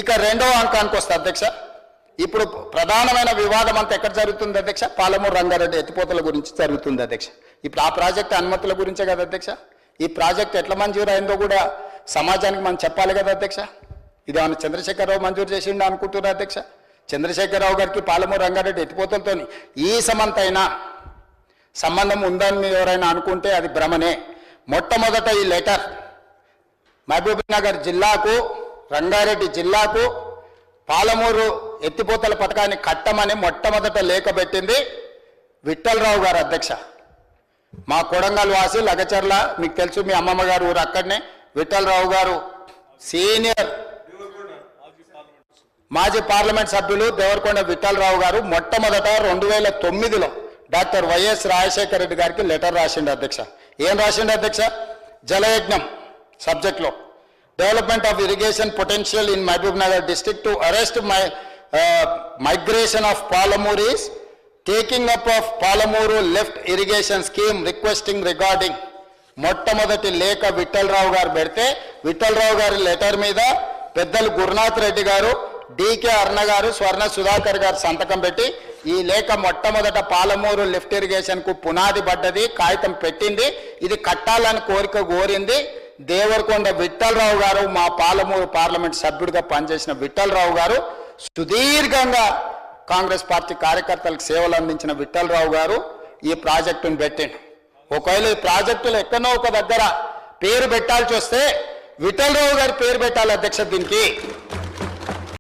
ఇక రెండవ అంకానికి వస్తే అధ్యక్ష, ఇప్పుడు ప్రధానమైన వివాదం అంతా ఎక్కడ జరుగుతుంది అధ్యక్ష? పాలమూరు రంగారెడ్డి ఎత్తిపోతల గురించి జరుగుతుంది అధ్యక్ష. ఇప్పుడు ఆ ప్రాజెక్టు అనుమతుల గురించే కదా అధ్యక్ష. ఈ ప్రాజెక్ట్ ఎట్లా మంజూరు అయిందో కూడా సమాజానికి మనం చెప్పాలి కదా అధ్యక్ష. ఇది ఏమన్నా చంద్రశేఖరరావు మంజూరు చేసిండు అనుకుంటున్నారు అధ్యక్ష? చంద్రశేఖరరావు గారికి పాలమూరు రంగారెడ్డి ఎత్తిపోతలతో ఈ సమంతైనా సంబంధం ఉందని మీరు ఎవరైనా అనుకుంటే అది భ్రమనే. మొట్టమొదట ఈ లెటర్ మహబూబ్నగర్ జిల్లాకు, రంగారెడ్డి జిల్లాకు పాలమూరు ఎత్తిపోతల పథకాన్ని కట్టమని మొట్టమొదట లేఖ పెట్టింది విఠలరావు గారు అధ్యక్ష. మా కొడంగల్ వాసి లగచర్ల, మీకు తెలుసు మీ అమ్మమ్మ గారు ఊరు అక్కడనే. విఠలరావు గారు సీనియర్ మాజీ పార్లమెంట్ సభ్యులు దేవరకొండ విఠలరావు గారు మొట్టమొదట 2009లో డాక్టర్ వైఎస్ రాజశేఖర రెడ్డి గారికి లెటర్ రాసిండు అధ్యక్ష. ఏం రాసిండు అధ్యక్ష? జలయజ్ఞం సబ్జెక్ట్లో development of irrigation potential in Mahabubnagar district to arrest migration of Palamur is taking up of Palamuru left irrigation scheme requesting regarding. మొట్టమొదటి లేఖ విఠలరావు గారు పెడితే విఠలరావు గారి లెటర్ మీద పెద్దలు గురునాథ్ రెడ్డి గారు, డికే అర్ణ గారు, స్వర్ణ సుధాకర్ గారు సంతకం పెట్టి ఈ లేఖ మొట్టమొదట పాలమూరు లిఫ్ట్ ఇరిగేషన్ కు పునాది పడ్డది, కాగితం పెట్టింది, ఇది కట్టాలని కోరిక కోరింది దేవరకొండ విఠలరావు గారు. మా పాలమూరు పార్లమెంట్ సభ్యుడిగా పనిచేసిన విఠలరావు గారు, సుదీర్ఘంగా కాంగ్రెస్ పార్టీ కార్యకర్తలకు సేవలు అందించిన విఠలరావు గారు ఈ ప్రాజెక్టును పెట్టిండు. ఒకవేళ ఈ ప్రాజెక్టులు ఎక్కడో ఒక దగ్గర పేరు పెట్టాల్సి వస్తే విఠలరావు గారి పేరు పెట్టాలి అధ్యక్ష. దీనికి